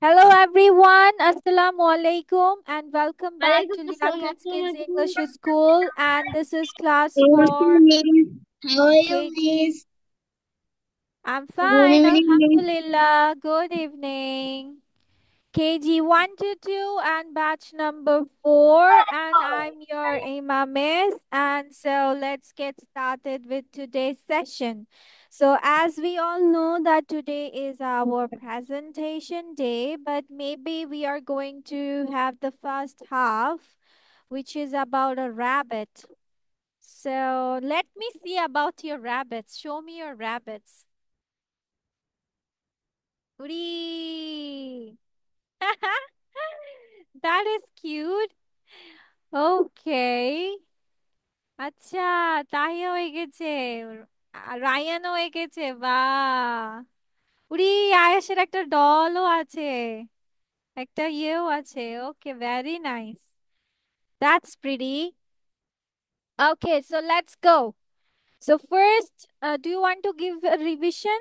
Hello everyone, Assalamu alaikum and welcome back Walaikum to assalam. Liaquat's Kids English School, and this is class Namaste, for miss. How are you, KG. miss? I'm Good fine, evening, miss. Alhamdulillah. Good evening. KG 1 to 2 and batch number 4, and I'm your Imam Miss. And so let's get started with today's session. So as we all know that today is our presentation day, but maybe we are going to have the first half, which is about a rabbit. So let me see about your rabbits. Show me your rabbits. Uri. That is cute. Okay. আচ্ছা, তাহিয়াও এঁকেছে। রায়ানও এঁকেছে। বাহ! উরি, আয়েশের একটা ডলও আছে। একটা ইয়েও আছে। Okay, very nice. That's pretty. Okay, so let's go. So first, do you want to give a revision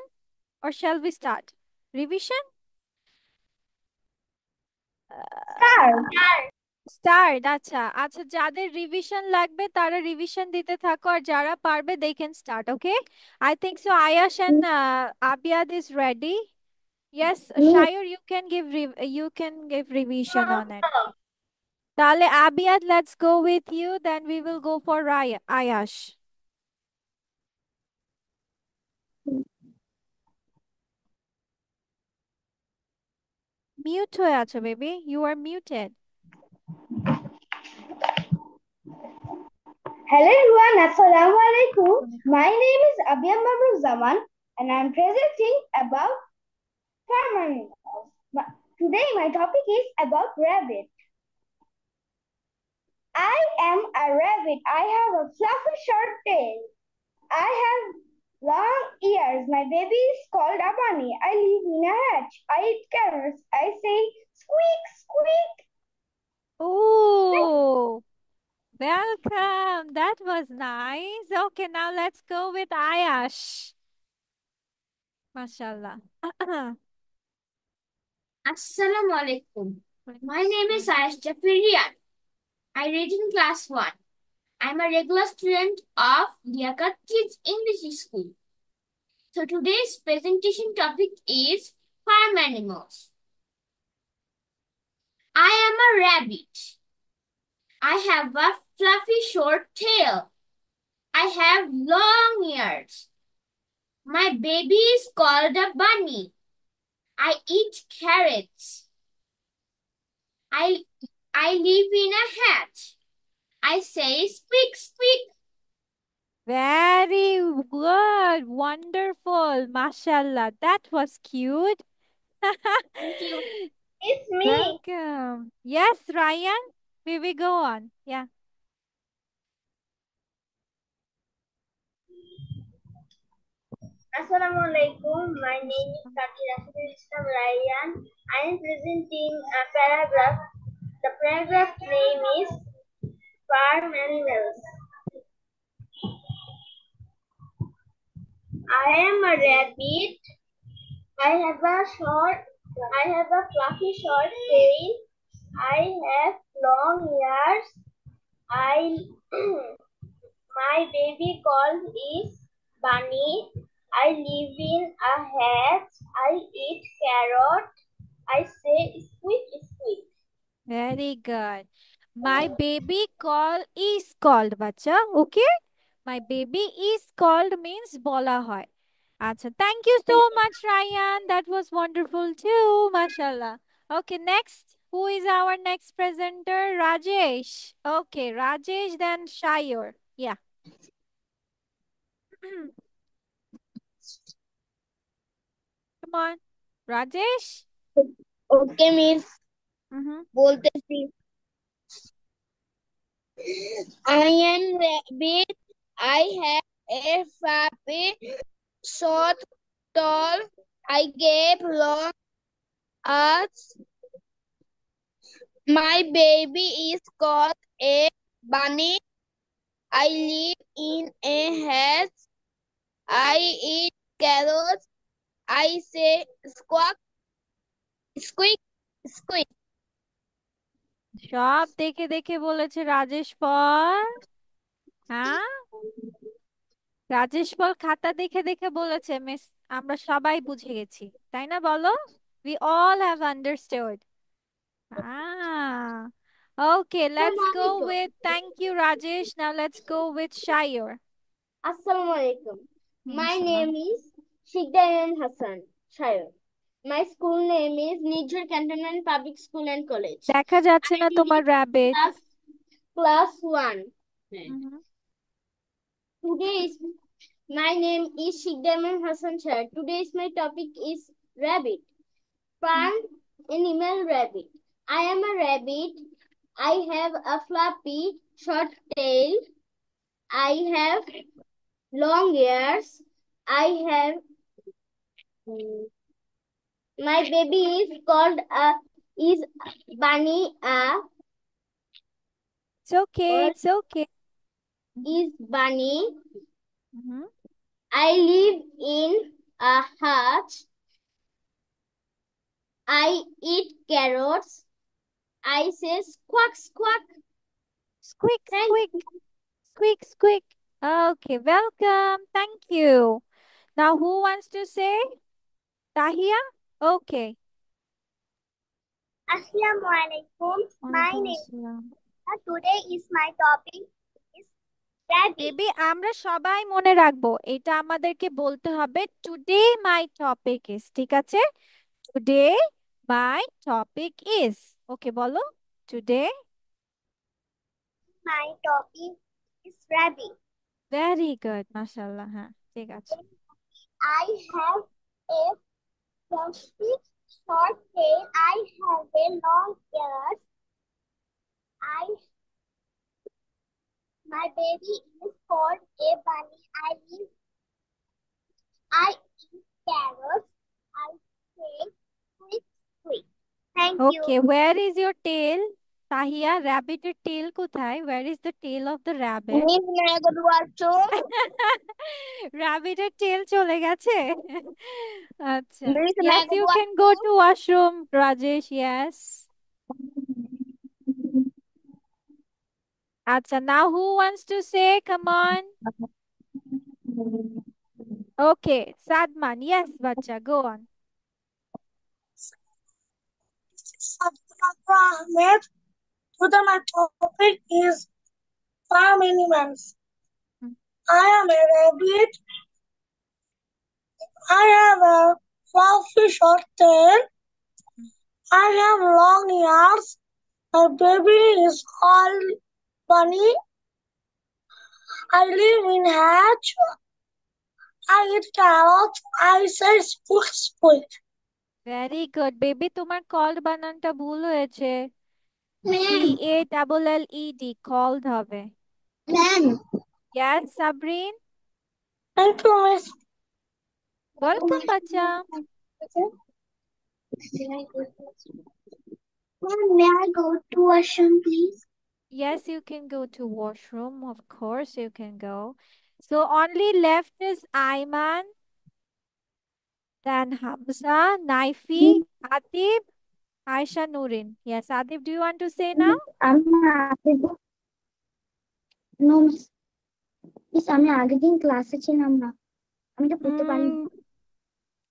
or shall we start? Revision? Sir. Start আচ্ছা আচ্ছা, যাদের রিভিশন লাগবে তারা রিভিশন দিতে থাকো, আর যারা পারবে they can start. Okay, I think so. Ayash and Abiyad is ready. Yes, Shayur, you can give revision on it. তাহলে Abiyad, let's go with you, then we will go for Ayash. Mute হয়ে আছো baby, you are muted. Hello everyone, Assalamu alaikum. My name is Abhyam Babu Zaman and I am presenting about farm animals. Today my topic is about rabbit. I am a rabbit. I have a fluffy short tail. I have long ears. My baby is called a bunny. I live in a hatch. I eat carrots. I say squeak, squeak. Oh, welcome, that was nice. Okay, now let's go with Ayash. Mashallah. Assalamu alaikum. My name is Ayash Jafarian. I read in class 1. I'm a regular student of Liaquat Kids English School. So today's presentation topic is farm animals. I am a rabbit. I have a fluffy short tail. I have long ears. My baby is called a bunny. I eat carrots. I live in a hat. I say squeak, squeak. Very good. Wonderful. Mashallah. That was cute. Thank you. It's me. Welcome. Yes, Ryan. We will go on. Yeah. Assalamualaikum. My name is Kati Rashidul Islam Ryan. I am presenting a paragraph. The paragraph name is Farm Animals. I am a rabbit. I have a fluffy short tail. I have long ears. I my baby called is bunny. I live in a hat. I eat carrot. I say squeak squeak. Very good. My baby is called, bacha. Okay? My baby is called means bola hoy. Acha. Thank you so much, Ryan. That was wonderful too. Mashallah. Okay, next. Who is our next presenter? Rajesh. Okay, Rajesh, then Shayur. Yeah. Come on. Rajesh? Okay, miss. Mm-hmm. बोलते I am rabbit. I have a fluffy, short, tall. I gave long arms. My baby is called a bunny. I live in a house. I eat carrots. I say squawk, squeak. Squid. সব দেখে দেখে বলেছে রাজেশ পল। হ্যাঁ, রাজেশ পল খাতা দেখে দেখে বলেছে miss, আমরা সবাই বুঝে গেছি, তাই না বলো? We all have understood. Ah, okay, let's go with thank you, Rajesh. Now let's go with Shayur. Assalamu alaikum. My Salam. name is Shigdayan Hassan Shayo. My school name is Nijhar Cantonment Public School and College. দেখা যাচ্ছে I না am তোমার in rabbit. class 1. Mhm. Today is my name is Shigdayan Hassan Shayo. Today's my topic is rabbit. Fun animal rabbit. I am a rabbit. I have a fluffy short tail. I have long ears. I have my baby is called is bunny It's okay, or it's okay. is bunny. Mhm. I live in a hutch. I eat carrots. I say squawk squawk. Squeak, Thank squeak, you. squeak, squeak. Okay, welcome. Thank you. Now, who wants to say? Tahia? Okay. Assalamualaikum. My ওয়ালাইকুম name আসসালাম। today is my topic is rabbit. Baby, আমরা সবাই মনে রাখবো, এটা আমাদেরকে বলতে হবে টুডে মাই টপিক ইজ, ঠিক আছে? টুডে মাই টপিক ইজ, ওকে বলো। Today. My topic is rabbit. Very good, মাশাআল্লাহ। হ্যাঁ, ঠিক আছে। I have a fluffy short tail. I have a long ears. I My baby is called a bunny. I eat carrots. I say squeak squeak. Thank you. Okay, where is your tail? Tahiya, র্যাবিটের tail কোথায়? Where is the tail of the rabbit? Miss, may I go to washroom? র্যাবিটের tail চলে গেছে। আচ্ছা, Miss, may I yes go to you can go washroom? To washroom, Rajesh, yes. আচ্ছা, now who wants to say, come on. Okay, Sadman, yes বাচ্চা, go on. Abdul Ahmed. Today my topic is farm animals. I am a rabbit. I have a fluffy short tail. I have long ears. My baby is called Bunny. I live in hatch. I eat carrots. I say squeak squeak. Very good baby, তোমার called বানানটা ভুল হয়েছে। C Ma'am. A double L E D, called হবে। Ma'am. Yes Sabrin, Thank you, Miss. Welcome বাচ্চা। Ma'am, may I go to washroom, please? Yes, you can go to washroom. Of course, you can go. So only left is Ayman, then Hamza, Naifi, Atib, Aisha, Nurin. Yes, Atib, do you want to say now? আমি no miss, আমি আগের দিন ক্লাসে ছিলাম না, আমি তো পড়তে পারিনি।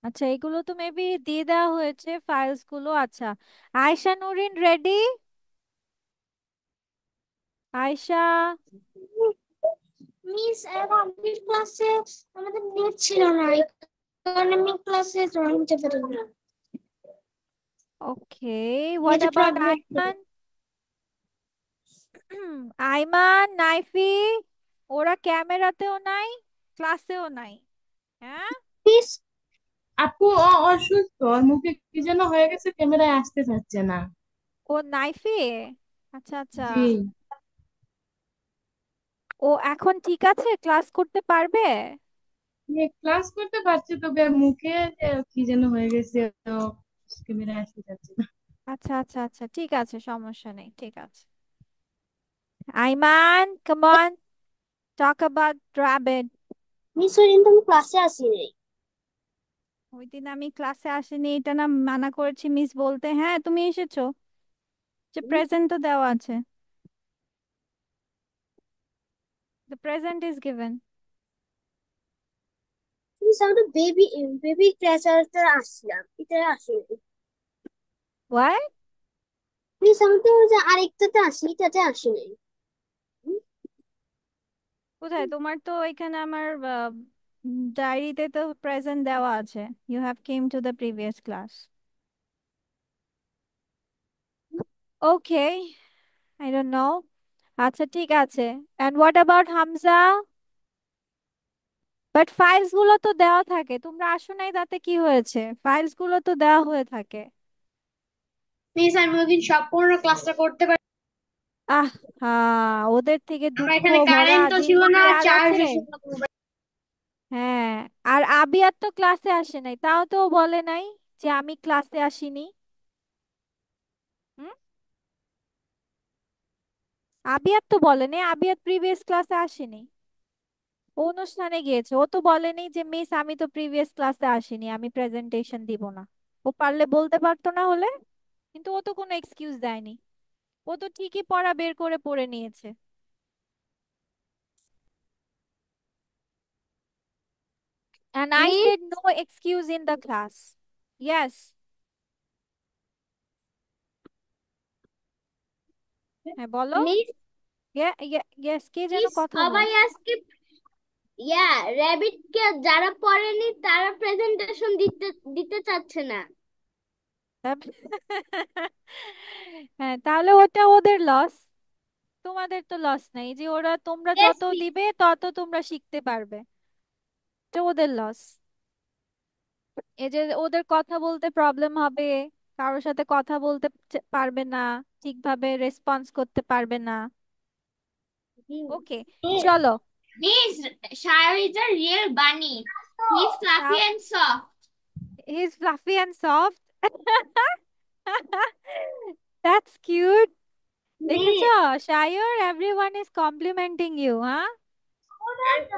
আচ্ছা, এগুলো তো মেবি দিয়ে দেওয়া হয়েছে ফাইলস গুলো। আচ্ছা, আয়শা নুরিন রেডি? আয়শা? মিস আগের ক্লাসে আমাদের নেট ছিল না, এই কারণে আমি ক্লাসে জয়েন করতে পারিনি। ওকে, হোয়াট নেট অ্যাবাউট প্রবলেম ছিল। আইমান? আইমান, নাইফি, ওরা ক্যামেরাতেও নাই, ক্লাসেও নাই। হ্যাঁ, মিস আপু অসুস্থ, ওর মুখে কি যেন হয়ে গেছে, ক্যামেরায় আসতে চাচ্ছে না। ও নাইফি, আচ্ছা আচ্ছা। জি। ও এখন ঠিক আছে, ক্লাস করতে পারবে? ক্লাস করতে পারছে, তবে মুখে যে কি যেন হয়ে গেছে, তো ক্যামেরায় আসতে চাচ্ছে না। আচ্ছা আচ্ছা আচ্ছা, ঠিক আছে, সমস্যা নেই, ঠিক আছে। Aiman, come on, talk about rabbit. Miss ওই দিন তো আমি ক্লাসে আসিনি। ওই দিন আমি ক্লাসে আসিনি, এটা না মানা করেছি মিস বলতে। হ্যাঁ, তুমি এসেছো, যে প্রেজেন্ট তো দেওয়া আছে, the present is given. Miss আমি তো বেবি বেবি ক্লাসে আসছিলাম, এটা আসিনি। What? মিস আমি তো ওই যে আরেকটাতে আসি, এটাতে আসিনি। কোথায় তোমার? তো এখানে আমার ডায়েরিতে তো প্রেজেন্ট দেওয়া আছে, you have came to the previous class. Okay, I don't know. আচ্ছা ঠিক আছে, and what about Hamza? But files গুলো তো দেওয়া থাকে, তোমরা আসো নাই তাতে কি হয়েছে? ফাইলস গুলো তো দেওয়া হয়ে থাকে। মিস আমি ওইদিন সম্পূর্ণ ক্লাসটা করতে পারি। আহ, হ্যাঁ, ওদের থেকে আমার দুঃখ এখানে ভরা কারেন্টও ছিল না, জিন্দিগি আর আছে। চার্জও ছিল না। হ্যাঁ, আর আবিয়ার তো ক্লাসে আসে নাই, তাও তো ও বলে নাই যে আমি ক্লাসে আসিনি। হুম, আবিয়ার তো বলেনি, আবিয়ার প্রিভিয়াস ক্লাসে আসেনি, ও অনুষ্ঠানে গিয়েছে। ও তো বলেনি যে মিস আমি তো প্রিভিয়াস ক্লাসে আসিনি, আমি প্রেজেন্টেশন দিব না। ও পারলে বলতে পারতো না হলে, কিন্তু ও তো কোনো এক্সকিউজ দেয়নি। ও তো ঠিকই পড়া বের করে পড়ে নিয়েছে। And I miss said no excuse in the class. Yes. হ্যাঁ বলো। মিস Yes, কে যেন মিস কথা সবাই বলছে। আজকে র্যাবিট কে যারা পড়েনি তারা প্রেজেন্টেশন দিতে দিতে চাচ্ছে না। হ্যাঁ, তাহলে ওটা ওদের লস, তোমাদের তো লস নাই, যে ওরা তোমরা ইয়েস যত মিস। দিবে তত তোমরা শিখতে পারবে। এটা ওদের লস। এই যে ওদের কথা বলতে প্রবলেম হবে, কারোর সাথে কথা বলতে পারবে না, ঠিকভাবে রেসপন্স করতে পারবে না। ওকে, চলো। Miss Shayer is a real bunny, he is fluffy and soft. He's fluffy and soft. That's cute. দেখেছো miss Shayer, everyone is complimenting you, huh?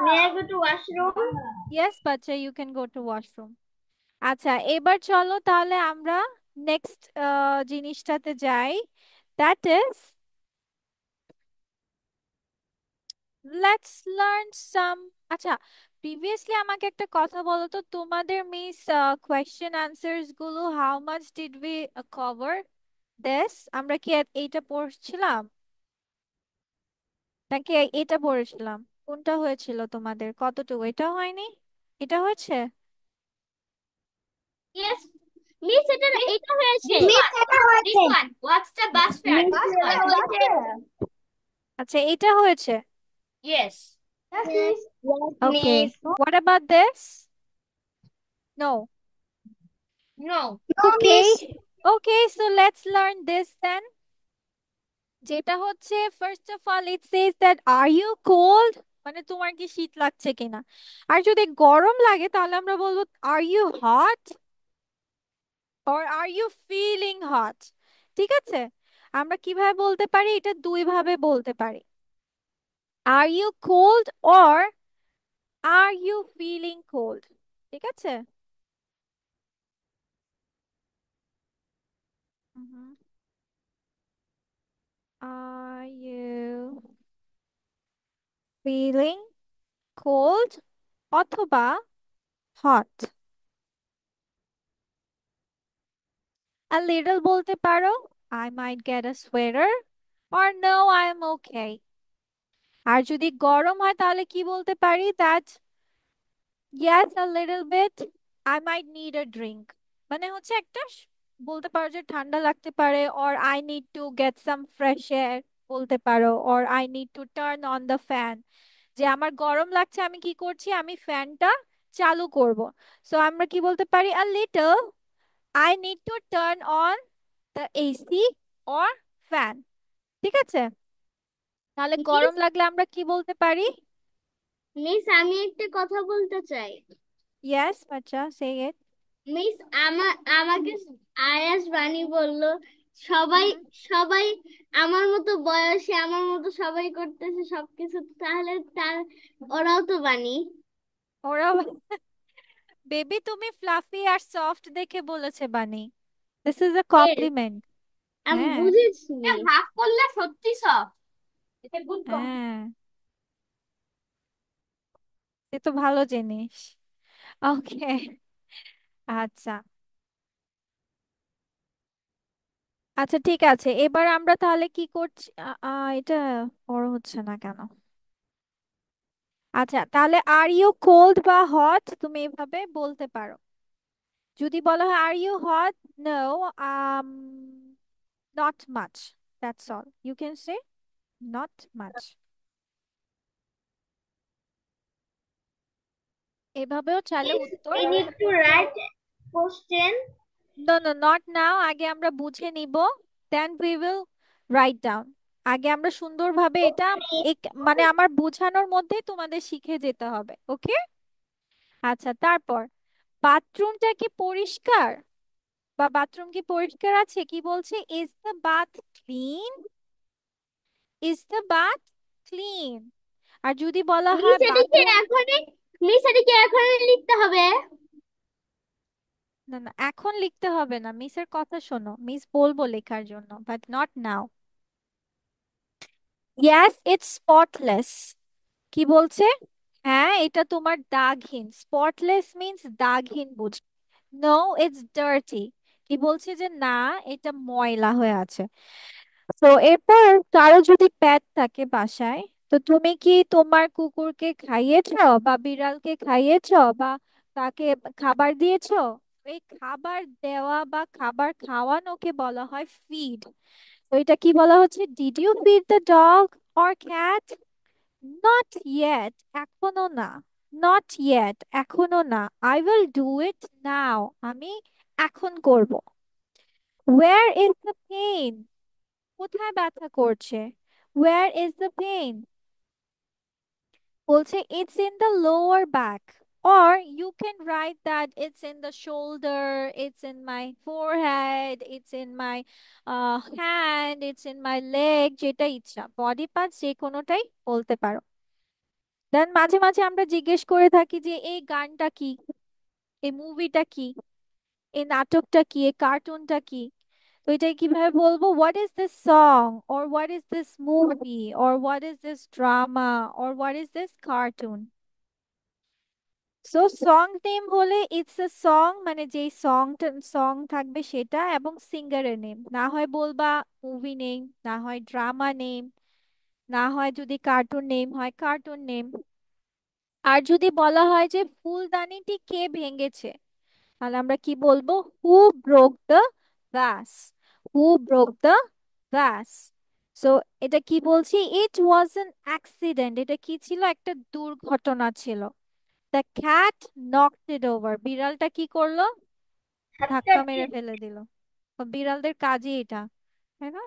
May I go to washroom. Yes বাচ্চা, you can go to washroom. আচ্ছা, এবার চলো তাহলে আমরা next জিনিসটাতে যাই, that is let's learn সাম। আচ্ছা, প্রিভিয়াসলি আমাকে একটা কথা বলো তো, তোমাদের মিস কোয়েশ্চেন আনসার্স গুলো how much did we cover this? আমরা কি এইটা পড়ছিলাম নাকি এটা পড়েছিলাম? কোনটা হয়েছিল তোমাদের, কতটুকু? এটা হয়নি, এটা হয়েছে? ইয়েস মিস, এটা এটা হয়েছে। মিস এটা দিস হয়েছে। One what's the bus fare, miss this এটা ওয়ান। হয়েছে। আচ্ছা, এটা হয়েছে। Yes. Yes, miss. Okay, miss what about this? No. No. No Okay, miss. okay, so let's learn this then. যেটা হচ্ছে first of all it says that are you cold, মানে তোমার কি শীত লাগছে কিনা। আর যদি গরম লাগে তাহলে আমরা বলবো are you hot or are you feeling hot. ঠিক আছে, আমরা কিভাবে বলতে পারি? এটা দুই ভাবে বলতে পারি, are you cold or are you feeling cold. ঠিক আছে। আর ইউ ফিলিং কোল্ড অথবা হট। A little বলতে পারো, I might get a sweater, or no, I am okay. আর যদি গরম হয় তাহলে কি বলতে পারি? That yes, a little bit, I might need a drink. মানে হচ্ছে একটা বলতে পারো যে ঠান্ডা লাগতে পারে, or I need to get some fresh air বলতে পারো, or I need to turn on the fan. যে আমার গরম লাগছে, আমি কি করছি? আমি ফ্যানটা চালু করব। সো আমরা কি বলতে পারি? A little, I need to turn on the AC or fan। ঠিক আছে, তাহলে মিস গরম লাগলে আমরা কি বলতে পারি? মিস আমি একটা কথা বলতে চাই। ইয়েস বাচ্চা, সে ইট। মিস আমাকে আয়াস বাণী বলল সবাই সবাই আমার মতো বয়সে আমার মতো সবাই করতেছে সবকিছু, তাহলে তার ওরাও তো বাণী। ওরা বেবি তুমি ফ্লাফি আর সফট দেখে বলেছে bunny. This is a Yes, compliment. আমি হ্যাঁ বুঝেছি। ভাগ করলে সত্যি সব। এটা গুড কমপ্লিমেন্ট। হ্যাঁ, এ তো ভালো জিনিস। ওকে, আচ্ছা আচ্ছা ঠিক আছে, এবার আমরা তাহলে কি করছি? এটা বড় হচ্ছে না কেন? আচ্ছা তাহলে আর ইউ কোল্ড বা হট তুমি এভাবে বলতে পারো। যদি বলা হয় are you hot, no, um not much, that's all you can say, not much, এভাবেও চাইলে উত্তর। We need to write question. No no, not now, আগে আমরা বুঝে নিব, then we will write down. আগে আমরা সুন্দরভাবে এটা মানে আমার বোঝানোর মধ্যেই তোমাদের শিখে যেতে হবে, ওকে? আচ্ছা তারপর, বাথরুমটা কি পরিষ্কার বা বাথরুম কি পরিষ্কার আছে? কি বলছে? Is the bath clean? Is the bath clean? আর যদি বলা মিস হয় এটিকে বাথরুম, এখনই মিস এটিকে এখনই লিখতে হবে। না না এখন লিখতে হবে না, মিসের কথা শোনো, মিস বলবো লেখার জন্য, but not now. Yes it's spotless. কি বলছে? হ্যাঁ এটা তোমার দাগহীন, স্পটলেস মিন্স দাগহীন বুঝ। No it's dirty. কি বলছে যে না, এটা ময়লা হয়ে আছে। তো এরপর কারো যদি পেট থাকে বাসায়, তো তুমি কি তোমার কুকুরকে খাইয়েছো বা বিড়ালকে খাইয়েছো বা তাকে খাবার দিয়েছো? এই খাবার দেওয়া বা খাবার খাওয়ানোকে বলা হয় ফিড। তো এটা কি বলা হচ্ছে? Did you feed the dog or cat? Not yet, এখনো না। নট ইয়েট, এখনো না। I will do it now, আমি এখন করব। Where is the pain? কোথায় ব্যথা করছে? Where is the pain? বলছে it's in the lower back, or you can write that it's in the shoulder, it's in my forehead, it's in my hand, it's in my leg, যেটা ইচ্ছা body part যে কোনোটাই বলতে পারো। দেন মাঝে মাঝে আমরা জিজ্ঞেস করে থাকি যে এই গানটা কি, এই মুভিটা কি, এই নাটকটা কি, এই কার্টুনটা কি? তো এটাই কিভাবে বলবো? What is this song, or what is this movie, or what is this drama, or what is this cartoon? So song name হলে ইটস এ সং, মানে যেই সংটা সং থাকবে সেটা, এবং সিঙ্গারের নেম না হয় বলবা মুভি নেম, না হয় ড্রামা নেম, না হয় যদি কার্টুন নেম হয় কার্টুন নেম। আর যদি বলা হয় যে ফুলদানিটি কে ভেঙেছে, তাহলে আমরা কি বলবো? Who broke the vase? Who broke the vase? So এটা কি বলছি? ইট ওয়াজ অ্যান অ্যাক্সিডেন্ট, এটা কি ছিল? একটা দুর্ঘটনা ছিল। The cat knocked it over, বিড়ালটা কি করলো? ধাক্কা মেরে ফেলে দিল। তো বিড়ালদের কাজই এটা, তাই না?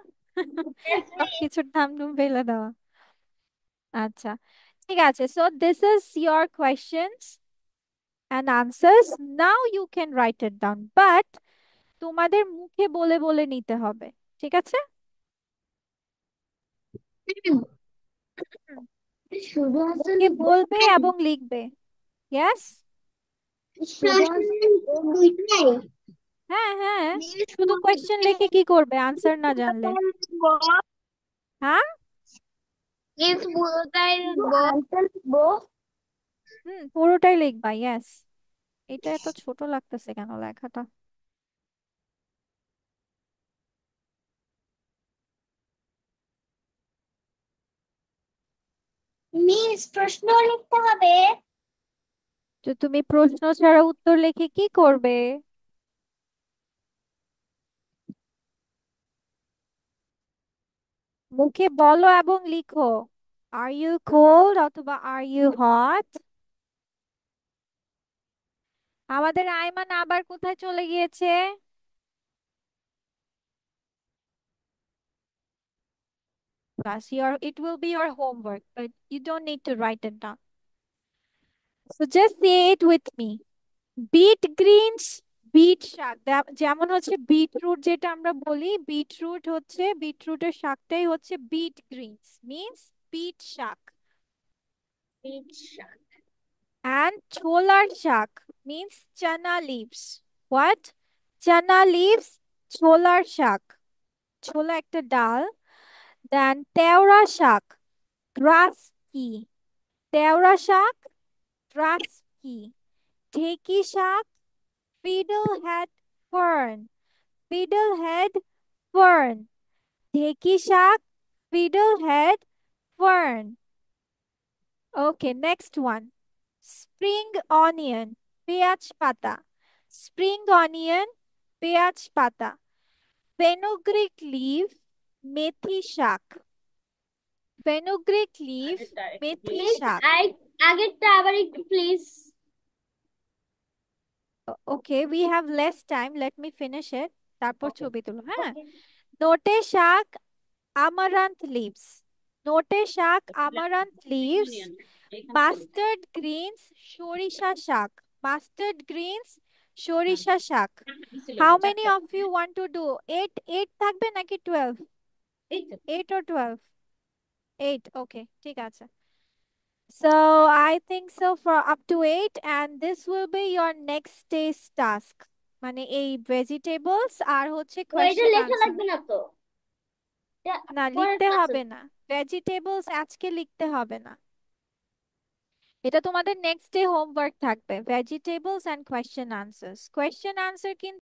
সবকিছুর দাম দুম ফেলে দেওয়া। আচ্ছা ঠিক আছে, so this is your questions and answers. Now you can write it down, but তোমাদের মুখে বলে বলে নিতে হবে, ঠিক আছে? হুম, শুধু মুখে বলবে এবং লিখবে। ইয়েস, দুইটাই। হ্যাঁ হ্যাঁ, শুধু কোয়েশ্চেন লিখে কি করবে আনসার না জানলে? হ্যাঁ, আনসার লিখবো। পুরোটাই লিখবা। ইয়েস, এটা এত ছোট লাগতেছে কেন লেখাটা? মিস প্রশ্ন লিখতে হবে। তো তুমি প্রশ্ন ছাড়া উত্তর লিখে কি করবে? মুখে বলো এবং লিখো। আর ইউ কোল্ড অথবা আর ইউ হট? আমাদের আয়মান আবার কোথায় চলে গিয়েছে? Plus it will be your homework, but you don't need to write it down. So just say it with me. Beet greens, beet শাক, যেমন হচ্ছে বিটরুট যেটা আমরা বলি, বিটরুট হচ্ছে, বিটরুটের শাকটাই হচ্ছে বিট গ্রিনস, মিন্স বিট শাক। অ্যান্ড ছোলার শাক, means chana leaves. What? Chana leaves, ছোলার শাক, ছোলা একটা ডাল। Then তেওড়া শাক, grass কি? তেওড়া শাক, grass কি? ঢেঁকি শাক, fiddlehead fern, fiddlehead fern, ঢেঁকি শাক, fiddlehead fern. Okay, next one. Spring onion, পেঁয়াজ পাতা, spring onion, পেঁয়াজ পাতা। fenugreek leaf, মেথি শাক, fenugreek leaf, মেথি মিস শাক। আগেরটা আবার একটু please. Okay, we have less time. Let me finish it. তারপর ওকে ছবি তুলো, হ্যাঁ? ওকে নোটে শাক, amaranth leaves. নোটে শাক, amaranth leaves. Mustard greens, সরিষা শাক, mustard greens, সরিষা শাক। How many of you want to do? 8 থাকবে নাকি 12? 8 or 12? 8, okay, ঠিক আছে। So I think so for up to 8, and this will be your next day's task. মানে এই ভেজিটেবলস আর হচ্ছে ও এটা কোয়েশ্চেন লেখা আনসার। লাগবে না তো, এটা না, পরের লিখতে ক্লাসে। হবে না, ভেজিটেবলস আজকে লিখতে হবে না। এটা তোমাদের নেক্সট ডে হোমওয়ার্ক থাকবে, vegetables and question answers. Question answer কিন্তু